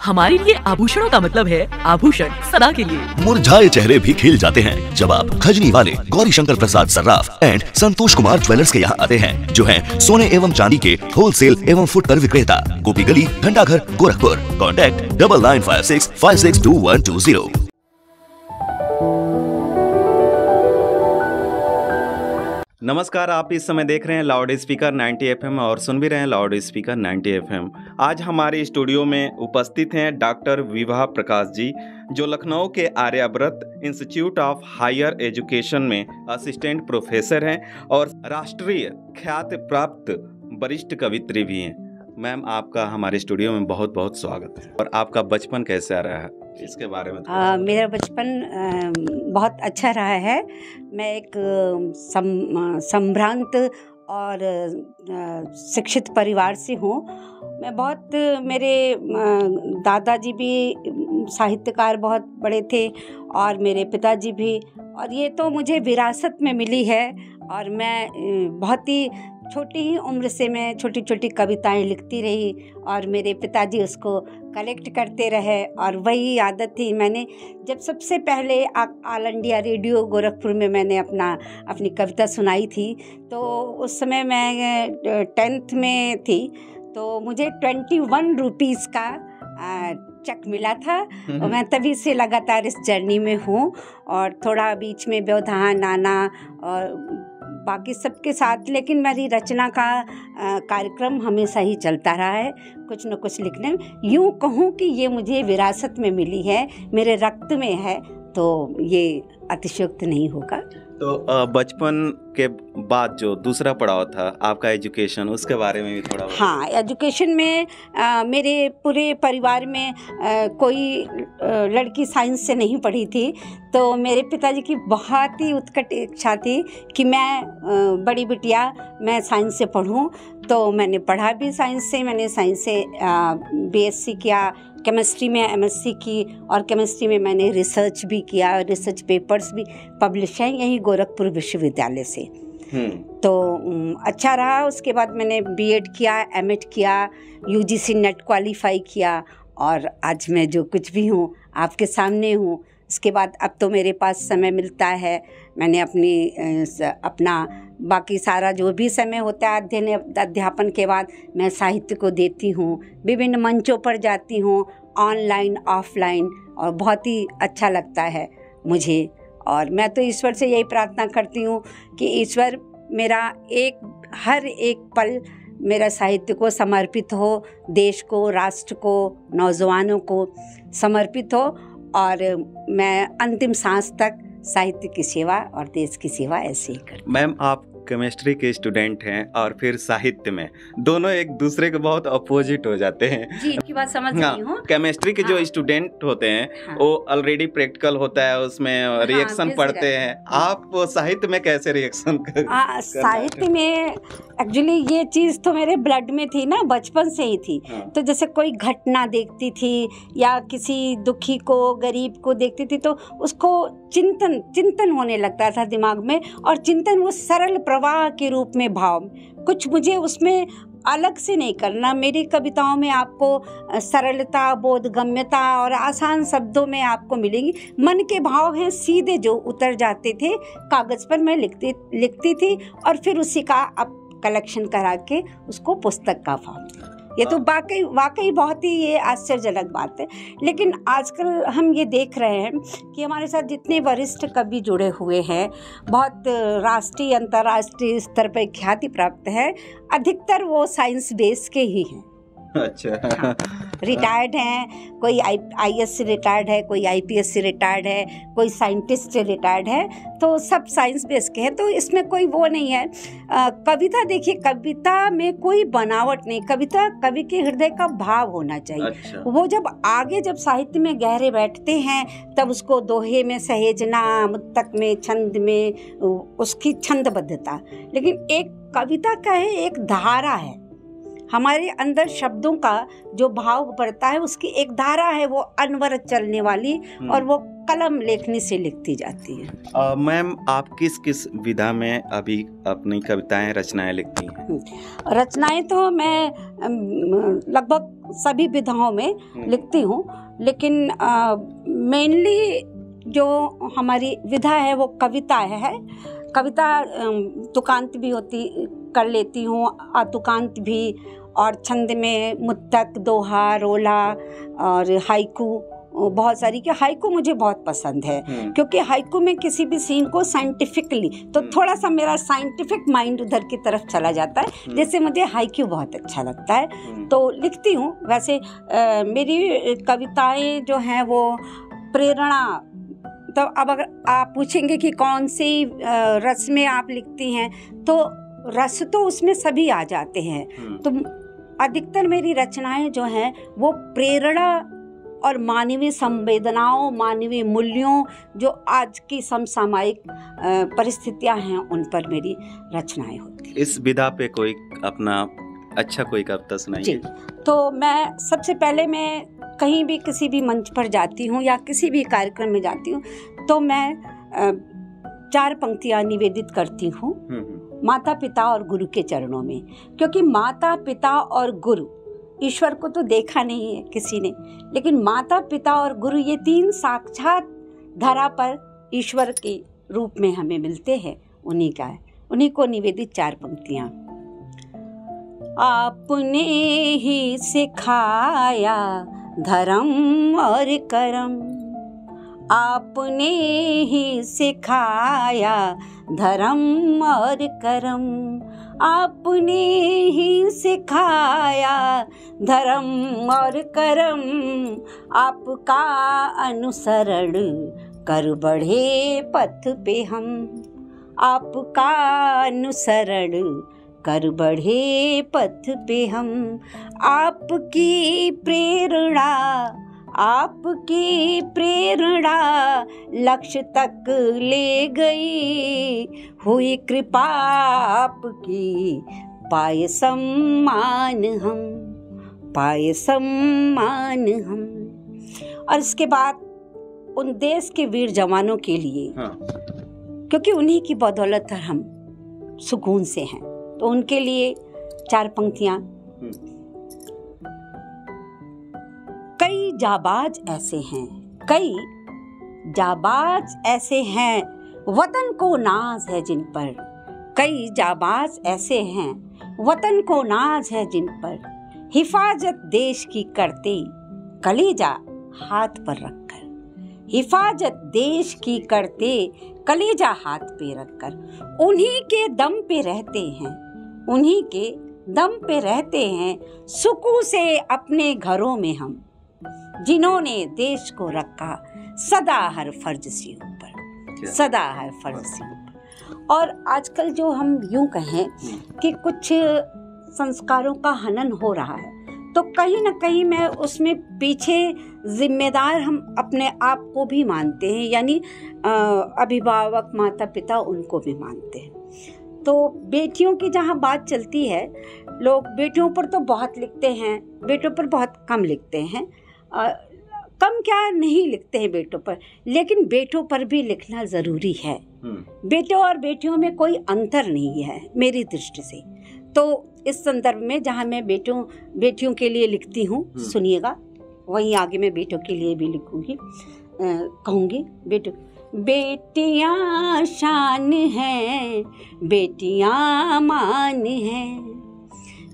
हमारे लिए आभूषणों का मतलब है आभूषण सदा के लिए। मुरझाए चेहरे भी खिल जाते हैं जब आप खजनी वाले गौरी शंकर प्रसाद सर्राफ एंड संतोष कुमार ज्वेलर्स के यहाँ आते हैं, जो हैं सोने एवं चांदी के होलसेल एवं फुटकर विक्रेता, गोपी गली, घंटाघर, गोरखपुर। कॉन्टैक्ट 9956562120। नमस्कार, आप इस समय देख रहे हैं लाउड स्पीकर 90 FM और सुन भी रहे हैं लाउड स्पीकर 90 FM। आज हमारे स्टूडियो में उपस्थित हैं डॉक्टर विभा प्रकाश जी, जो लखनऊ के Aryavrat institute of higher education में असिस्टेंट प्रोफेसर हैं और राष्ट्रीय ख्याति प्राप्त वरिष्ठ कवित्री भी हैं। मैम, आपका हमारे स्टूडियो में बहुत बहुत स्वागत है। और आपका बचपन कैसे आ रहा है, इसके बारे में मेरा बचपन बहुत अच्छा रहा है। मैं एक संभ्रांत और शिक्षित परिवार से हूँ। मैं बहुत, मेरे दादाजी भी साहित्यकार बहुत बड़े थे और मेरे पिताजी भी, और ये तो मुझे विरासत में मिली है। और मैं बहुत ही छोटी ही उम्र से मैं छोटी छोटी कविताएं लिखती रही और मेरे पिताजी उसको कलेक्ट करते रहे और वही आदत थी। मैंने जब सबसे पहले ऑल इंडिया रेडियो गोरखपुर में मैंने अपनी कविता सुनाई थी, तो उस समय मैं 10th में थी, तो मुझे 21 रुपीज़ का चेक मिला था। और मैं तभी से लगातार इस जर्नी में हूँ और थोड़ा बीच में व्यवधान आना और बाकी सबके साथ, लेकिन मेरी रचना का कार्यक्रम हमेशा ही चलता रहा है, कुछ न कुछ लिखने में। यूँ कहूँ कि ये मुझे विरासत में मिली है, मेरे रक्त में है, तो ये अतिशयोक्त नहीं होगा। तो बचपन के बाद जो दूसरा पड़ाव था आपका एजुकेशन, उसके बारे में भी थोड़ा। हाँ, एजुकेशन में मेरे पूरे परिवार में कोई लड़की साइंस से नहीं पढ़ी थी, तो मेरे पिताजी की बहुत ही उत्कट इच्छा थी कि मैं बड़ी बिटिया मैं साइंस से पढ़ूं। तो मैंने पढ़ा भी साइंस से। मैंने साइंस से BSc किया, केमिस्ट्री में MSc की, और केमिस्ट्री में मैंने रिसर्च भी किया, रिसर्च पेपर्स भी पब्लिश हैं यहीं गोरखपुर विश्वविद्यालय से। तो अच्छा रहा। उसके बाद मैंने B.Ed किया, M.Ed किया, UGC नेट क्वालिफाई किया, और आज मैं जो कुछ भी हूँ आपके सामने हूँ। इसके बाद अब तो मेरे पास समय मिलता है, मैंने अपना बाकी सारा जो भी समय होता है अध्यापन के बाद मैं साहित्य को देती हूँ, विभिन्न मंचों पर जाती हूँ, ऑनलाइन ऑफलाइन, और बहुत ही अच्छा लगता है मुझे। और मैं तो ईश्वर से यही प्रार्थना करती हूँ कि ईश्वर मेरा हर एक पल मेरा साहित्य को समर्पित हो, देश को, राष्ट्र को, नौजवानों को समर्पित हो, और मैं अंतिम सांस तक साहित्य की सेवा और देश की सेवा ऐसे ही करती हूँ। मैम, आप केमिस्ट्री के स्टूडेंट हैं और फिर साहित्य में, दोनों एक दूसरे के बहुत अपोजिट हो जाते हैं। जी, की बात समझ रही हूँ। केमिस्ट्री के जो स्टूडेंट होते हैं वो ऑलरेडी प्रैक्टिकल होता है, उसमें रिएक्शन पढ़ते हैं। आप साहित्य में कैसे रिएक्शन साहित्य में एक्चुअली ये चीज़ तो मेरे ब्लड में थी ना, बचपन से ही थी। तो जैसे कोई घटना देखती थी या किसी दुखी को, गरीब को देखती थी, तो उसको चिंतन होने लगता था दिमाग में, और चिंतन वो सरल प्रवाह के रूप में भाव, कुछ मुझे उसमें अलग से नहीं करना। मेरी कविताओं में आपको सरलता, बोधगम्यता और आसान शब्दों में आपको मिलेंगी। मन के भाव हैं सीधे जो उतर जाते थे, कागज़ पर मैं लिखती थी और फिर उसी का अब कलेक्शन करा के उसको पुस्तक का फॉर्म। ये तो वाकई बहुत ही ये आश्चर्यजनक बात है। लेकिन आजकल हम ये देख रहे हैं कि हमारे साथ जितने वरिष्ठ कवि जुड़े हुए हैं, बहुत राष्ट्रीय अंतर्राष्ट्रीय स्तर पर ख्याति प्राप्त है, अधिकतर वो साइंस बेस के ही हैं। अच्छा। हाँ, रिटायर्ड हैं, कोई IAS से रिटायर्ड है, कोई IPS से रिटायर्ड है, कोई साइंटिस्ट से रिटायर्ड है, तो सब साइंस बेस के हैं। तो इसमें कोई वो नहीं है। कविता देखिए, कविता में कोई बनावट नहीं, कविता कवि के हृदय का भाव होना चाहिए। अच्छा। वो जब साहित्य में गहरे बैठते हैं तब उसको दोहे में सहेजना, मुक्तक में, छंद में उसकी छंदबद्धता। लेकिन एक कविता का है, एक धारा है, हमारे अंदर शब्दों का जो भाव बढ़ता है उसकी एक धारा है, वो अनवरत चलने वाली, और वो कलम लेखनी से लिखती जाती है। मैम, आप किस किस विधा में अभी अपनी कविताएं रचनाएं लिखती हैं? रचनाएं तो मैं लगभग सभी विधाओं में लिखती हूँ, लेकिन मेनली जो हमारी विधा है वो कविता है। कविता तुकांत भी कर लेती हूँ, अतुकांत भी, और छंद में मुक्तक, दोहा, रोला और हाइकू, बहुत सारी। कि हाइकू मुझे बहुत पसंद है, क्योंकि हाइकू में किसी भी सीन को साइंटिफिकली, तो थोड़ा सा मेरा साइंटिफिक माइंड उधर की तरफ चला जाता है, जैसे मुझे हाइकू बहुत अच्छा लगता है, तो लिखती हूँ। वैसे मेरी कविताएं जो हैं वो प्रेरणा, तो अब अगर आप पूछेंगे कि कौन सी रस में आप लिखती हैं, तो रस तो उसमें सभी आ जाते हैं। तो अधिकतर मेरी रचनाएं जो हैं वो प्रेरणा और मानवीय संवेदनाओं, मानवीय मूल्यों, जो आज की समसामयिक परिस्थितियां हैं, उन पर मेरी रचनाएं होती हैं। इस विधा पे कोई अपना अच्छा कोई कविता सुनाइए। जी, तो मैं सबसे पहले, मैं कहीं भी किसी भी मंच पर जाती हूँ या किसी भी कार्यक्रम में जाती हूँ, तो मैं 4 पंक्तियाँ निवेदित करती हूँ माता पिता और गुरु के चरणों में। क्योंकि माता पिता और गुरु, ईश्वर को तो देखा नहीं है किसी ने, लेकिन माता पिता और गुरु, ये 3 साक्षात धरा पर ईश्वर के रूप में हमें मिलते हैं। उन्हीं का है, उन्हीं को निवेदित 4 पंक्तियाँ। आपने ही सिखाया धर्म और कर्म, आपने ही सिखाया धर्म और कर्म, आपने ही सिखाया धर्म और कर्म, आपका अनुसरण कर बढ़े पथ पे हम, आपका अनुसरण कर बढ़े पथ पे हम, आपकी प्रेरणा, आपकी प्रेरणा लक्ष्य तक ले गई, हुई कृपा आपकी पाए सम्मान हम, पाए सम्मान हम। और इसके बाद उन देश के वीर जवानों के लिए, क्योंकि उन्हीं की बदौलत हम सुकून से हैं, तो उनके लिए 4 पंक्तियां। कई जाबाज ऐसे हैं, कई जाबाज ऐसे हैं, वतन को नाज है जिन पर, कई जाबाज ऐसे हैं, वतन को नाज है जिन पर, हिफाजत देश की करते कलेजा हाथ पर रखकर, हिफाजत देश की करते कलेजा हाथ पे रखकर, उन्हीं के दम पे रहते हैं, उन्हीं के दम पे रहते हैं, सुकून से अपने घरों में हम, जिन्होंने देश को रखा सदा हर फर्ज से ऊपर, सदा हर फर्ज से ऊपर। और आजकल जो हम यूं कहें कि कुछ संस्कारों का हनन हो रहा है, तो कहीं ना कहीं मैं उसमें पीछे जिम्मेदार हम अपने आप को भी मानते हैं, यानी अभिभावक, माता पिता, उनको भी मानते हैं। तो बेटियों की जहाँ बात चलती है, लोग बेटियों पर तो बहुत लिखते हैं, बेटों पर बहुत कम लिखते हैं। कम क्या नहीं लिखते हैं बेटों पर, लेकिन बेटों पर भी लिखना ज़रूरी है। बेटों और बेटियों में कोई अंतर नहीं है मेरी दृष्टि से। तो इस संदर्भ में जहाँ मैं बेटियों के लिए लिखती हूँ, सुनिएगा, वहीं आगे मैं बेटों के लिए भी लिखूंगी, कहूँगी। बेटियाँ शान हैं, बेटियाँ मान हैं,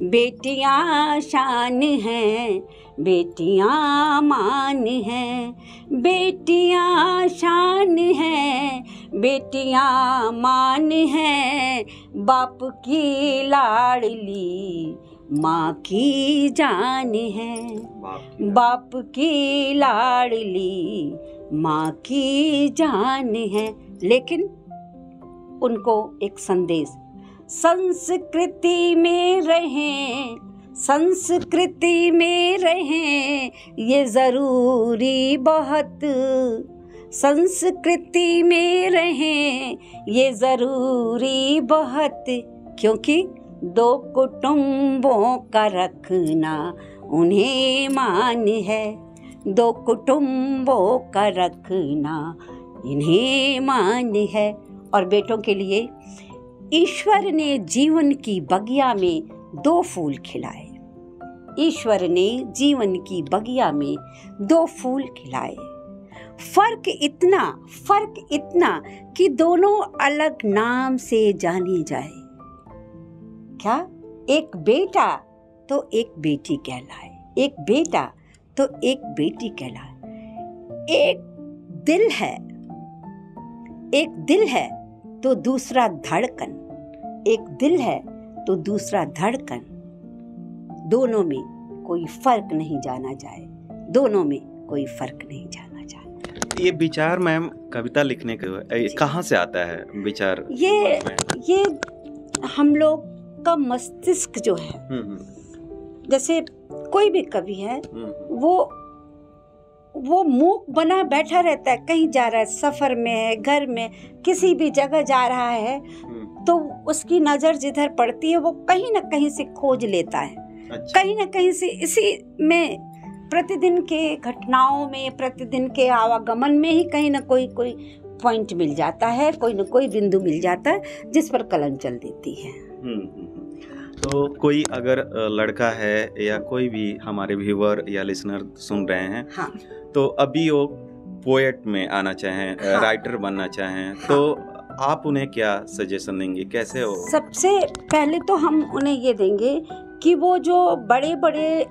बेटियाँ शान हैं, बेटियाँ मान हैं, बेटियाँ शान हैं, बेटियाँ मान हैं, बाप की लाडली माँ की जान है, बाप की लाडली माँ की जान है। लेकिन उनको एक संदेश, संस्कृति में रहें, संस्कृति में रहें, ये ज़रूरी बहुत, संस्कृति में रहें, ये ज़रूरी बहुत, क्योंकि 2 कुटुंबों का रखना उन्हें मान है, दो कुटुंबों का रखना इन्हें मान है। और बेटों के लिए, ईश्वर ने जीवन की बगिया में 2 फूल खिलाए, ईश्वर ने जीवन की बगिया में 2 फूल खिलाए। फर्क इतना कि दोनों अलग नाम से जाने जाए। क्या? एक बेटा तो एक बेटी कहलाए, एक बेटा तो एक बेटी कहलाए। एक दिल है तो दूसरा धड़कन, एक दिल है तो दूसरा धड़कन। दोनों में कोई फर्क नहीं जाना जाए, दोनों में कोई फर्क नहीं जाना जाए। ये विचार मैम कविता लिखने के कहाँ से आता है विचार? ये हम लोग का मस्तिष्क जो है, जैसे कोई भी कवि है वो मूक बना बैठा रहता है, कहीं जा रहा है, सफर में है, घर में, किसी भी जगह जा रहा है, तो उसकी नजर जिधर पड़ती है वो कहीं ना कहीं से खोज लेता है। अच्छा। कहीं ना कहीं से इसी में, प्रतिदिन के घटनाओं में, प्रतिदिन के आवागमन में ही कहीं ना कोई पॉइंट मिल जाता है, कोई ना कोई बिंदु मिल जाता है जिस पर कलम चल देती है। तो कोई अगर लड़का है या कोई भी हमारे व्यूअर या लिसनर सुन रहे हैं, हाँ। तो अभी वो पोएट में आना चाहें, हाँ। राइटर बनना चाहें, हाँ। तो आप उन्हें क्या सजेशन देंगे, कैसे हो? सबसे पहले तो हम उन्हें ये देंगे कि वो जो बड़े बड़े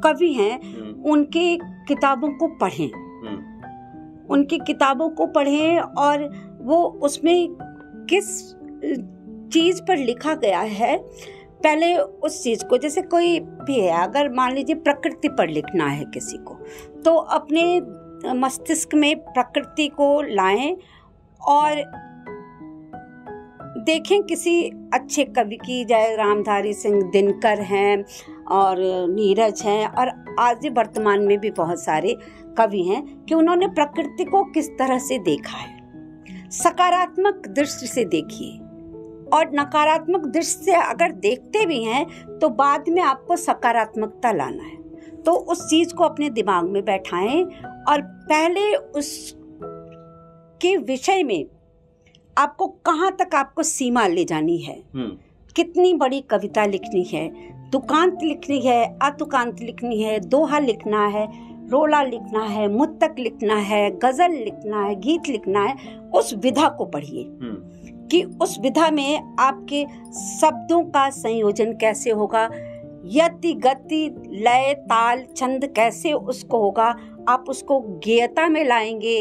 कवि हैं उनके किताबों को पढ़ें, उनकी किताबों को पढ़ें और वो उसमें किस चीज पर लिखा गया है पहले उस चीज को, जैसे कोई भी है, अगर मान लीजिए प्रकृति पर लिखना है किसी को, तो अपने मस्तिष्क में प्रकृति को लाएं और देखें किसी अच्छे कवि की, जय रामधारी सिंह दिनकर हैं और नीरज हैं, और आज वर्तमान में भी बहुत सारे कवि हैं कि उन्होंने प्रकृति को किस तरह से देखा है। सकारात्मक दृष्टि से देखिए, और नकारात्मक दृष्टि से अगर देखते भी हैं तो बाद में आपको सकारात्मकता लाना है, तो उस चीज को अपने दिमाग में बैठाएं और पहले उस के विषय में आपको कहाँ तक आपको सीमा ले जानी है, कितनी बड़ी कविता लिखनी है, तुकांत लिखनी है, अतुकांत लिखनी है, दोहा लिखना है, रोला लिखना है, मुत्तक लिखना है, गजल लिखना है, गीत लिखना है। उस विधा को पढ़िए कि उस विधा में आपके शब्दों का संयोजन कैसे होगा, यति गति लय ताल छंद कैसे उसको होगा, आप उसको गेयता में लाएंगे,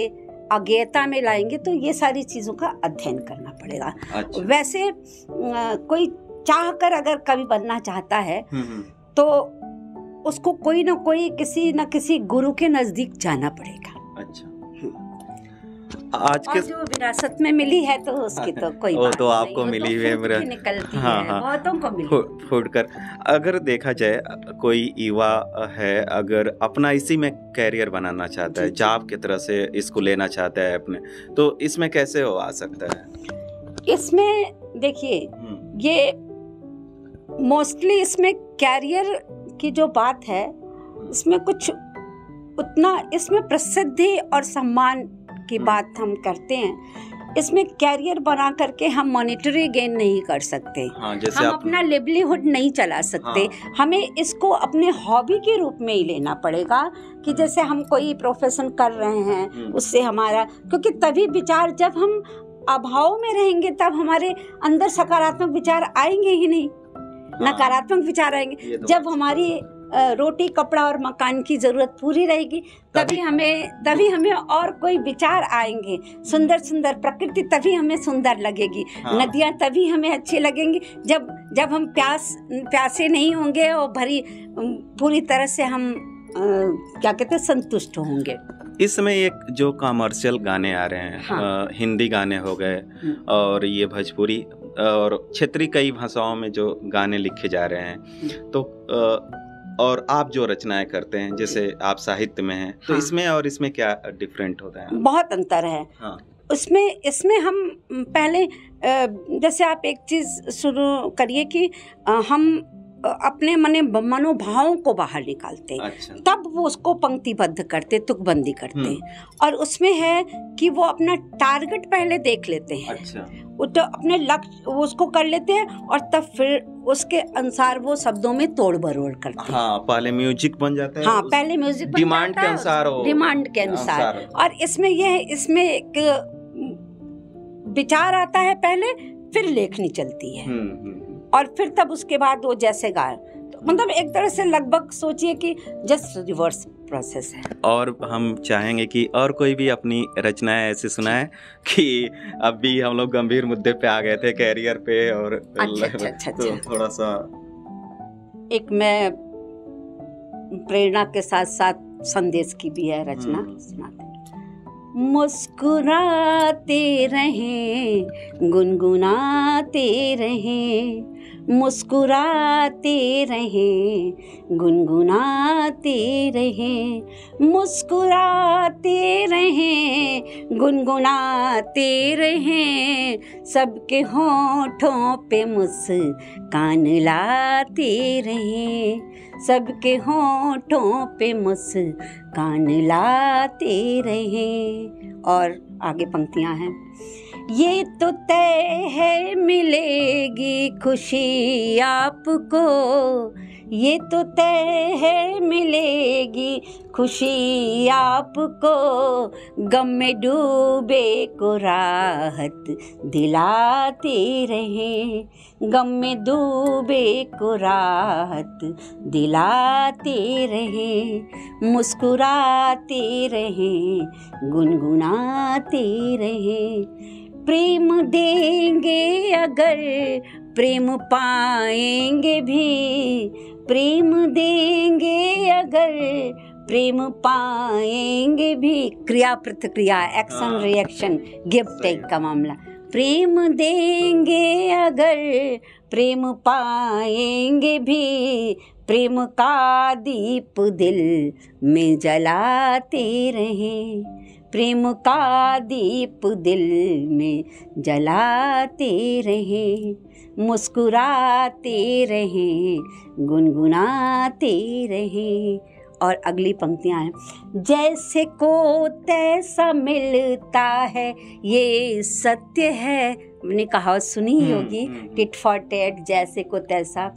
अगेयता में लाएंगे, तो ये सारी चीजों का अध्ययन करना पड़ेगा। अच्छा। वैसे कोई चाहकर अगर कवि बनना चाहता है तो उसको कोई ना कोई किसी न किसी गुरु के नजदीक जाना पड़ेगा। अच्छा। आज के जो विरासत में मिली है तो उसकी तो कोई बात तो आपको मिली हुई है, मेरा निकलती है, बहुतों को मिली फूटकर। अगर देखा जाए कोई युवा है, अगर अपना इसी में कैरियर बनाना चाहता है, जॉब की तरह से इसको लेना चाहता है अपने, तो इसमें कैसे हो आ सकता है? इसमें देखिए, ये मोस्टली इसमें कैरियर की जो बात है, इसमें कुछ उतना, इसमें प्रसिद्धि और सम्मान की बात हम करते हैं। इसमें कैरियर बना करके हम मॉनेटरी गेन नहीं कर सकते, हाँ, हम अपना लिवलीहुड नहीं चला सकते। हाँ। हमें इसको अपने हॉबी के रूप में ही लेना पड़ेगा कि जैसे हम कोई प्रोफेशन कर रहे हैं, उससे हमारा, क्योंकि तभी विचार, जब हम अभाव में रहेंगे तब हमारे अंदर सकारात्मक विचार आएंगे ही नहीं, नकारात्मक विचार आएंगे। जब हमारी रोटी कपड़ा और मकान की जरूरत पूरी रहेगी तभी हमें और कोई विचार आएंगे, सुंदर सुंदर प्रकृति तभी हमें सुंदर लगेगी। हाँ। नदियाँ तभी हमें अच्छी लगेंगी जब हम प्यासे नहीं होंगे और पूरी तरह से हम क्या कहते हैं, संतुष्ट होंगे। इस समय एक जो कमर्शियल गाने आ रहे हैं, हाँ। हिंदी गाने हो गए और ये भोजपुरी और क्षेत्रीय कई भाषाओं में जो गाने लिखे जा रहे हैं, तो और आप जो रचनाएं करते हैं, जैसे आप साहित्य में हैं, तो हाँ। इसमें क्या डिफरेंट होता है? बहुत अंतर है। हाँ। इसमें हम पहले, जैसे आप एक चीज शुरू करिए कि हम अपने मनोभावों को बाहर निकालते हैं। अच्छा। तब वो उसको पंक्तिबद्ध करते, तुकबंदी करते हैं। और उसमें है कि वो अपना टारगेट पहले देख लेते हैं। अच्छा। वो तो अपने लक्ष्य उसको कर लेते हैं और तब फिर उसके अनुसार वो शब्दों में तोड़ मरोड़ करते हैं। हाँ, पहले म्यूजिक बन जाता है। हाँ, पहले म्यूजिक डिमांड के अनुसार, डिमांड के अनुसार। और इसमें एक विचार आता है पहले, फिर लेखनी चलती है। और फिर तब उसके बाद वो जैसे गाय, तो मतलब एक तरह से लगभग सोचिए कि जस्ट रिवर्स प्रोसेस है। और हम चाहेंगे कि और कोई भी अपनी रचनाएं ऐसे सुनाए कि अभी हम लोग गंभीर मुद्दे पे आ गए थे, कैरियर पे, और अच्छा। तो थोड़ा सा एक मैं प्रेरणा के साथ साथ संदेश की भी है रचना सुनाते। मुस्कुराते रहें, गुनगुनाते रहें, मुस्कुराते रहें, गुनगुनाते रहें, मुस्कुराते रहें, गुनगुनाते रहें, सबके होठों पे मुस्कान लाते रहें, सबके होठों पे मुस्कान लाते रहें। और आगे पंक्तियां हैं। ये तो तय है मिलेगी खुशी आपको, ये तो तय है मिलेगी खुशी आपको, गम में डूबे को राहत दिलाते रहें, गम में डूबे को राहत दिलाते रहें, मुस्कुराते रहें, गुनगुनाते रहें। प्रेम देंगे अगर प्रेम पाएंगे भी, प्रेम देंगे अगर प्रेम पाएंगे भी। क्रिया प्रतिक्रिया, एक्शन रिएक्शन, गिव टेक का मामला। प्रेम देंगे अगर प्रेम पाएंगे भी, प्रेम का दीप दिल में जलाते रहें, प्रेम का दीप दिल में जलाते रहें, मुस्कुराते रहें, गुनगुनाते रहें। और अगली पंक्तियां हैं। जैसे को तैसा मिलता है ये सत्य है, हमने कहावत सुनी ही होगी, टिट फॉर टैट, जैसे को तैसा,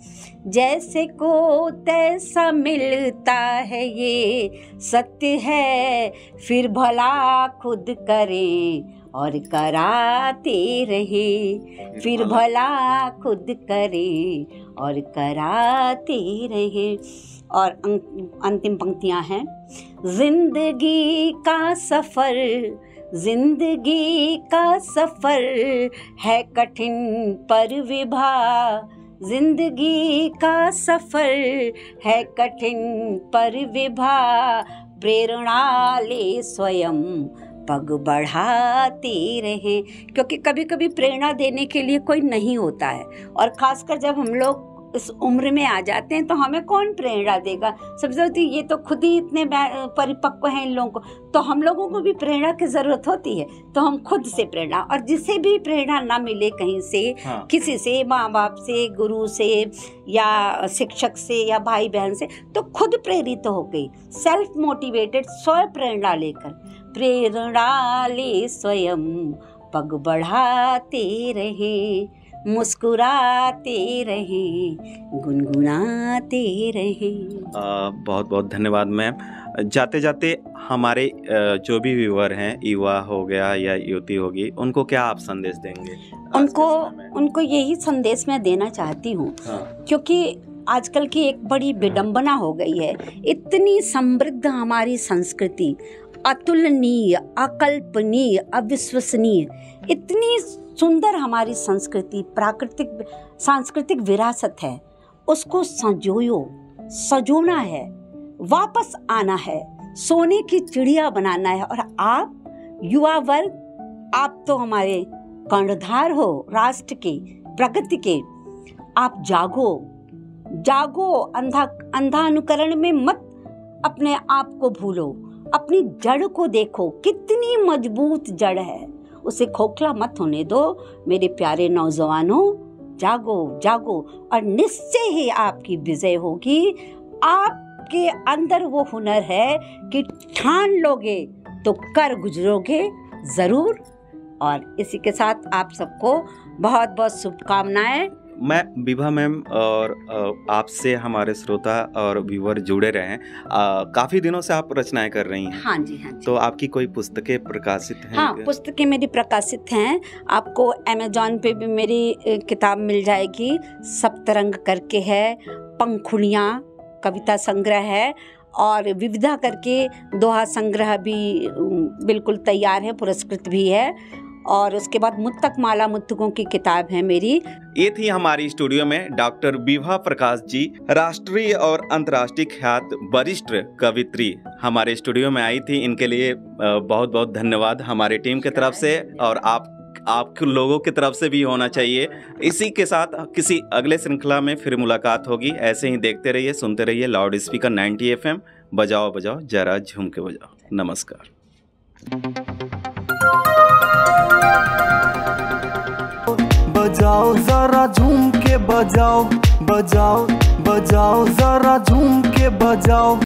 जैसे को तैसा मिलता है ये सत्य है, फिर भला खुद करें और कराते रहे, फिर भला खुद करें और कराते रहे। और अंतिम पंक्तियां हैं। जिंदगी का सफर, जिंदगी का सफर है कठिन पर विभा, जिंदगी का सफर है कठिन पर विभा, प्रेरणा ले स्वयं पग बढ़ाते रहें। क्योंकि कभी कभी प्रेरणा देने के लिए कोई नहीं होता है, और खासकर जब हम लोग इस उम्र में आ जाते हैं तो हमें कौन प्रेरणा देगा। सबसे होती ये तो खुद ही इतने परिपक्व हैं इन लोगों को, तो हम लोगों को भी प्रेरणा की ज़रूरत होती है। तो हम खुद से प्रेरणा, और जिसे भी प्रेरणा ना मिले कहीं से, किसी से, माँ बाप से, गुरु से, या शिक्षक से, या भाई बहन से, तो खुद प्रेरित हो गई, सेल्फ मोटिवेटेड, स्वयं प्रेरणा लेकर, प्रेरणा ले स्वयं पग बढ़ाते रहे, मुस्कुराते रहें, गुनगुनाते रहें। बहुत बहुत धन्यवाद मैम। जाते जाते हमारे जो भी व्यूअर हैं, युवा हो गया या युवती होगी, उनको क्या आप संदेश देंगे? उनको यही संदेश मैं देना चाहती हूँ, क्योंकि आजकल की एक बड़ी विडंबना हो गई है। इतनी समृद्ध हमारी संस्कृति, अतुलनीय, अकल्पनीय, अविश्वसनीय, इतनी सुंदर हमारी संस्कृति, प्राकृतिक सांस्कृतिक विरासत है, उसको सजोना है, वापस आना है, सोने की चिड़िया बनाना है। और आप युवा वर्ग, आप तो हमारे कर्णधार हो राष्ट्र के प्रगति के, आप जागो, जागो, अंधा अनुकरण में मत अपने आप को भूलो, अपनी जड़ को देखो, कितनी मजबूत जड़ है, उसे खोखला मत होने दो। मेरे प्यारे नौजवानों, जागो जागो और निश्चय ही आपकी विजय होगी। आपके अंदर वो हुनर है कि ठान लोगे तो कर गुजरोगे जरूर। और इसी के साथ आप सबको बहुत बहुत शुभकामनाएं। मैं विभा मैम और आपसे हमारे श्रोता और व्यूअर जुड़े रहे हैं। काफ़ी दिनों से आप रचनाएं कर रही हैं। हाँ जी, हाँ जी। तो आपकी कोई पुस्तकें प्रकाशित हैं? हाँ, पुस्तकें मेरी प्रकाशित हैं। आपको अमेज़न पे भी मेरी किताब मिल जाएगी। सप्तरंग करके है, पंखुड़ियाँ कविता संग्रह है, और विविधा करके दोहा संग्रह भी बिल्कुल तैयार है, पुरस्कृत भी है। और उसके बाद मुत्तक माला मुत्तकों की किताब है मेरी। ये थी हमारी स्टूडियो में डॉक्टर विभा प्रकाश जी, राष्ट्रीय और अंतर्राष्ट्रीय ख्यात वरिष्ठ कवित्री हमारे स्टूडियो में आई थी। इनके लिए बहुत बहुत धन्यवाद हमारी टीम की तरफ से, और आप लोगों की तरफ से भी होना चाहिए। इसी के साथ किसी अगले श्रृंखला में फिर मुलाकात होगी। ऐसे ही देखते रहिए, सुनते रहिए लाउड स्पीकर 90 FM। बजाओ बजाओ जरा झूम के बजाओ। नमस्कार। बजाओ जरा झूम के बजाओ, बजाओ बजाओ जरा झूम के बजाओ।